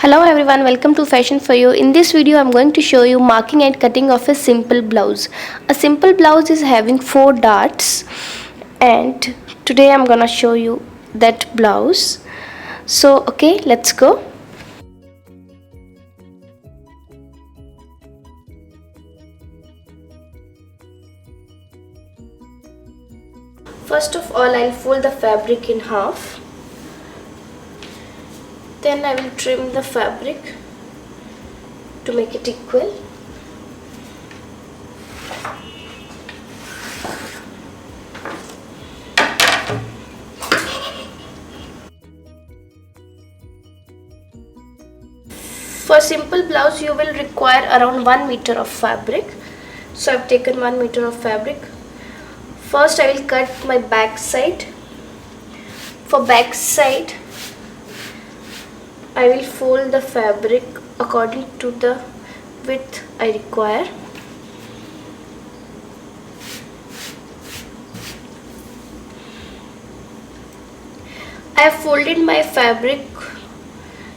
Hello everyone, welcome to Fashion for You. In this video I'm going to show you marking and cutting of a simple blouse. A simple blouse is having 4 darts and today I'm gonna show you that blouse. So okay, let's go. First of all, I'll fold the fabric in half. Then I will trim the fabric to make it equal. For simple blouse you will require around 1 meter of fabric. So I've taken 1 meter of fabric. First I will cut my back side. For back side I will fold the fabric according to the width I require. I have folded my fabric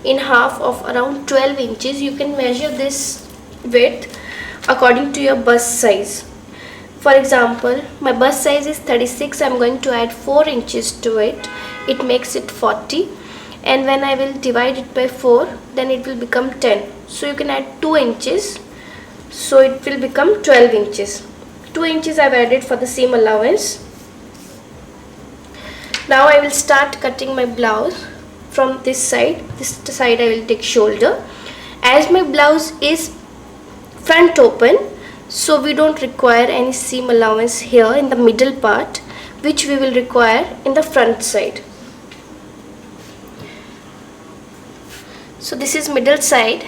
in half of around 12 inches. You can measure this width according to your bust size. For example, my bust size is 36. I am going to add 4 inches to it. It makes it 40. And when I will divide it by 4, then it will become 10. So you can add 2 inches. So it will become 12 inches. 2 inches I have added for the seam allowance. Now I will start cutting my blouse from this side. This side I will take shoulder. As my blouse is front open, so we don't require any seam allowance here in the middle part, which we will require in the front side. So this is middle side.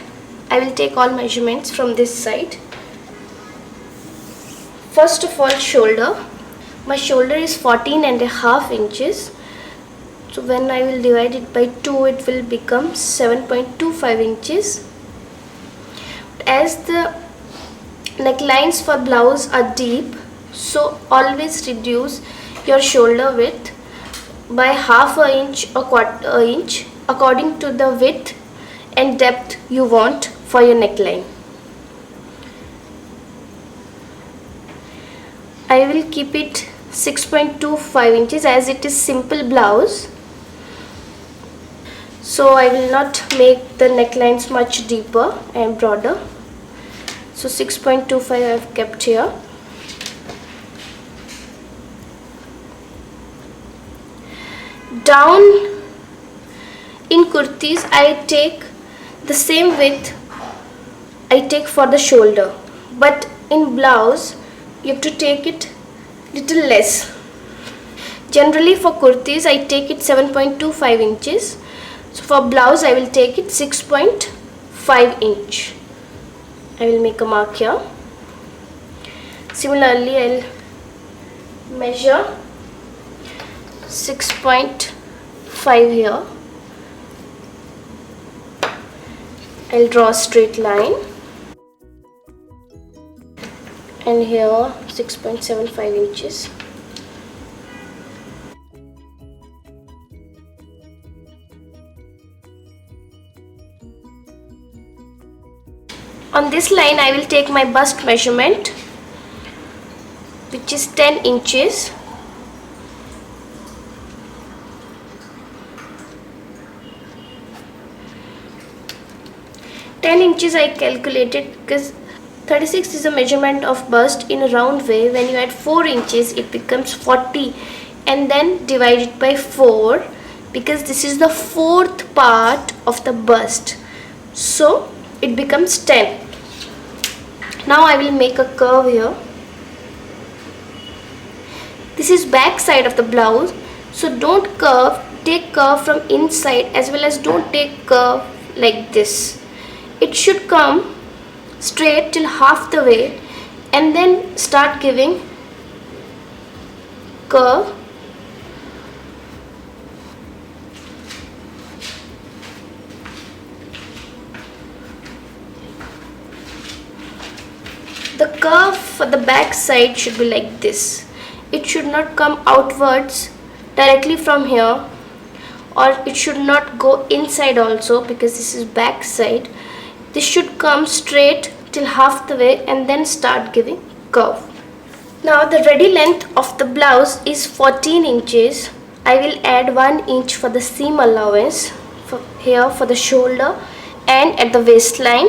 I will take all measurements from this side. First of all, shoulder. My shoulder is 14.5 inches. So when I will divide it by 2, it will become 7.25 inches. As the necklines for blouse are deep, so always reduce your shoulder width by half a inch or quarter inch according to the width and depth you want for your neckline. I will keep it 6.25 inches as it is simple blouse. So I will not make the necklines much deeper and broader. So 6.25 I have kept here. Down in kurtis I take the same width I take for the shoulder, but in blouse you have to take it little less. Generally for kurtis I take it 7.25 inches. So for blouse I will take it 6.5 inch. I will make a mark here. Similarly I will measure 6.5 here. I will draw a straight line, and here 6.75 inches. On this line I will take my bust measurement, which is 10 inches. I calculated because 36 is a measurement of bust in a round way. When you add 4 inches it becomes 40, and then divide it by 4 because this is the 4th part of the bust, so it becomes 10. Now I will make a curve here. This is back side of the blouse, so don't curve, take curve from inside, as well as don't take curve like this. It should come straight till half the way and then start giving curve. The curve for the back side should be like this. It should not come outwards directly from here or it should not go inside also, because this is back side. This should come straight till half the way and then start giving curve. Now the ready length of the blouse is 14 inches. I will add 1 inch for the seam allowance here for the shoulder and at the waistline.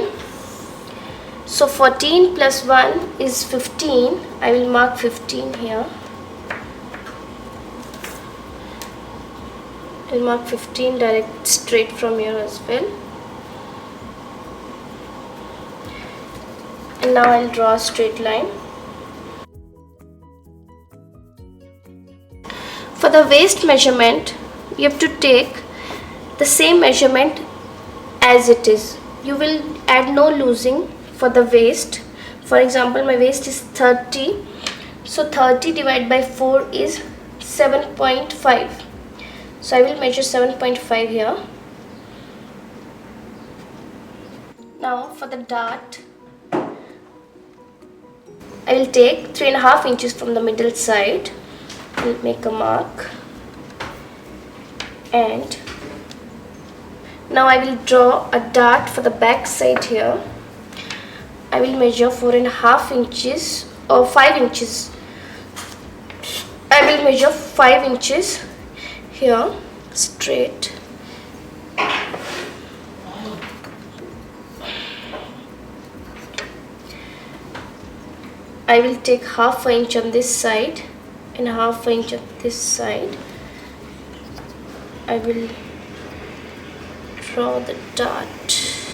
So 14 plus 1 is 15. I will mark 15 here. I will mark 15 direct straight from here as well. And now I will draw a straight line. For the waist measurement, you have to take the same measurement as it is. You will add no losing for the waist. For example, my waist is 30. So 30 divided by 4 is 7.5. So I will measure 7.5 here. Now for the dart, I will take 3.5 inches from the middle side. I'll make a mark, and now I will draw a dart for the back side here. I will measure 4.5 inches or 5 inches. I will measure 5 inches here straight. I will take half an inch on this side and half an inch on this side. I will draw the dart.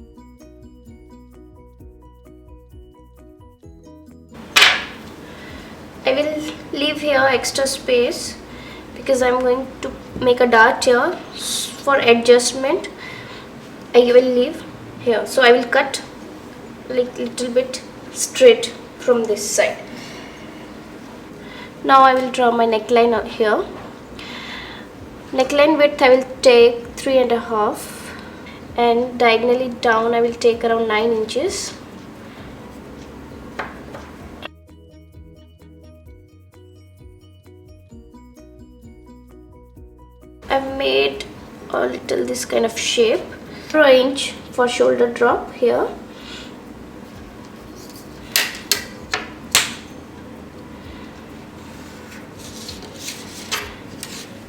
I will leave here extra space because I am going to make a dart here. For adjustment, I will leave here. So I will cut like little bit straight from this side. Now I will draw my neckline here. Neckline width I will take 3.5, and diagonally down I will take around 9 inches. I've made a little this kind of shape. 4 inch for shoulder drop here.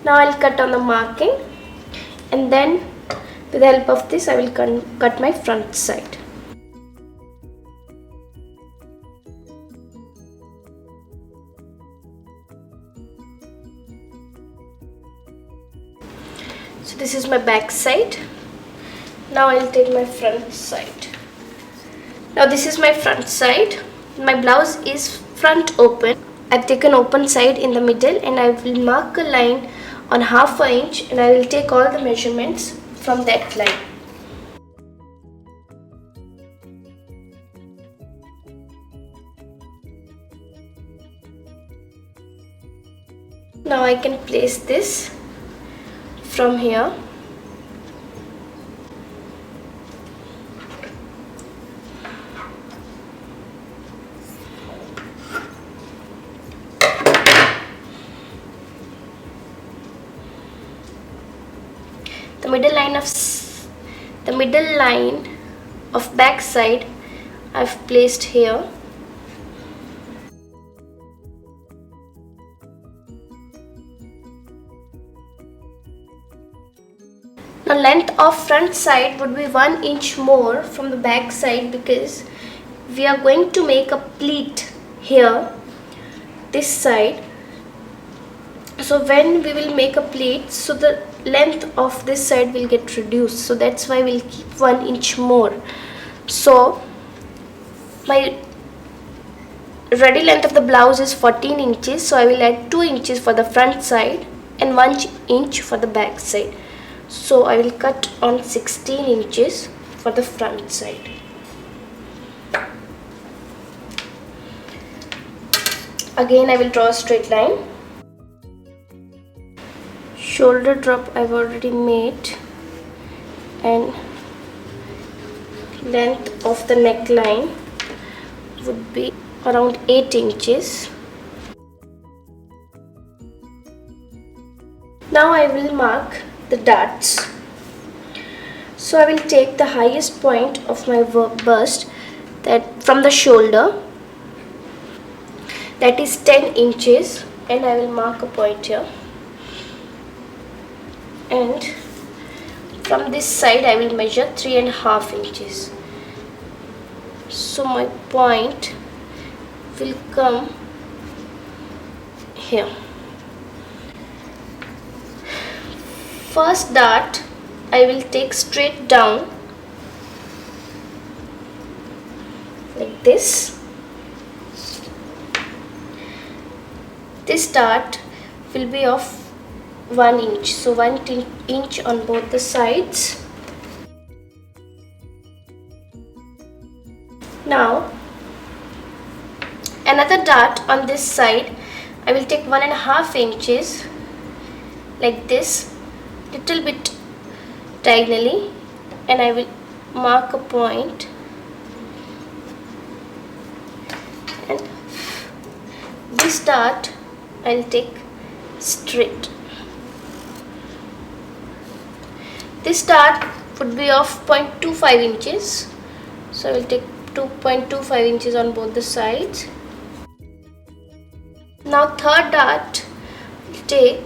Now I'll cut on the marking, and then with the help of this I will cut my front side. So this is my back side. Now I'll take my front side. Now this is my front side. My blouse is front open. I've taken open side in the middle, and I will mark a line on half an inch, and I will take all the measurements from that line. Now I can place this from here. The middle line of back side I've placed here. Now length of front side would be 1 inch more from the back side, because we are going to make a pleat here, this side. So when we will make a pleat, so the length of this side will get reduced, so that's why we'll keep 1 inch more. So my ready length of the blouse is 14 inches, so I will add 2 inches for the front side and 1 inch for the back side. So I will cut on 16 inches for the front side. Again I will draw a straight line. Shoulder drop I've already made, and length of the neckline would be around 8 inches. Now I will mark the darts. So I will take the highest point of my bust, that from the shoulder, that is 10 inches, and I will mark a point here, and from this side I will measure 3.5 inches. So my point will come here. First dart I will take straight down like this. This dart will be of 1 inch, so 1 inch on both the sides. Now another dart on this side, I will take 1.5 inches like this, little bit diagonally, and I will mark a point, and this dart I will take straight. This dart would be of 0.25 inches, so I will take 2.25 inches on both the sides. Now third dart I will take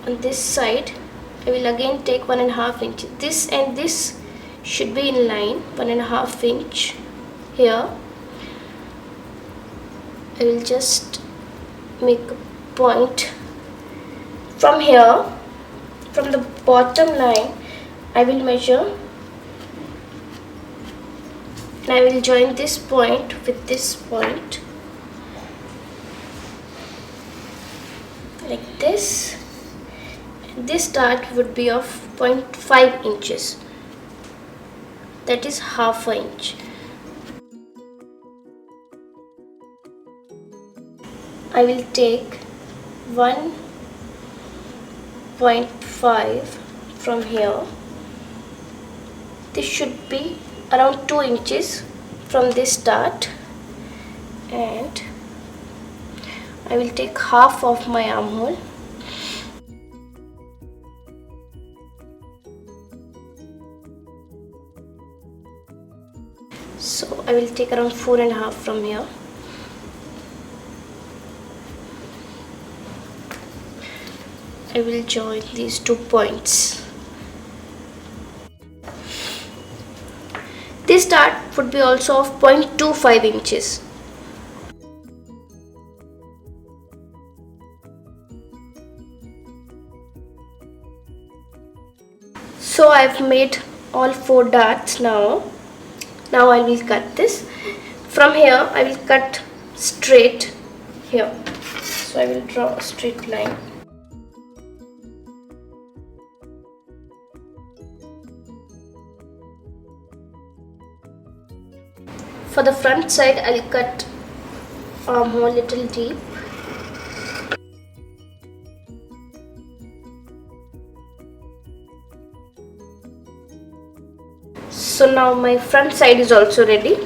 on this side. I will again take 1.5 inches. This and this should be in line, 1.5 inch here. I will just make a point from here, from the bottom line. I will measure, and I will join this point with this point like this. This dart would be of 0.5 inches, that is half an inch. I will take 1.5 from here. This should be around 2 inches from this dart, and I will take half of my armhole. So I will take around 4.5 from here. I will join these 2 points. This dart would be also of 0.25 inches. So I have made all 4 darts now. Now I will cut this. From here I will cut straight here. So I will draw a straight line. For the front side I will cut armhole little deep. So now my front side is also ready.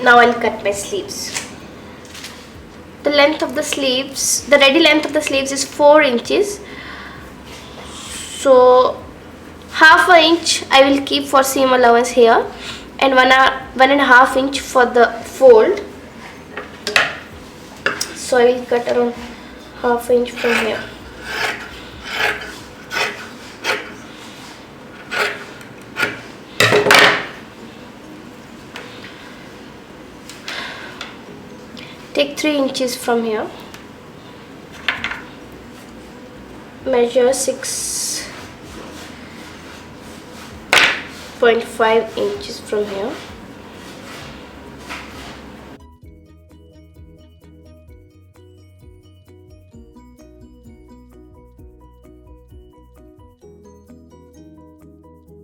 Now I'll cut my sleeves. The length of the sleeves, the ready length of the sleeves is 4 inches. So half an inch I will keep for seam allowance here, and 1.5 inch for the fold. So I will cut around half inch from here. Take 3 inches from here. Measure 6.5 inches from here.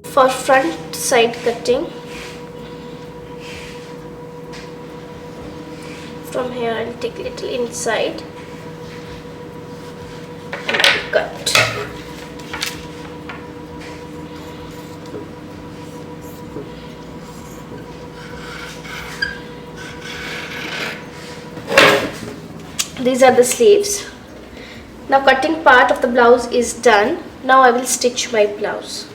For front side cutting, from here I will take little inside and I will cut. These are the sleeves. Now cutting part of the blouse is done. Now I will stitch my blouse.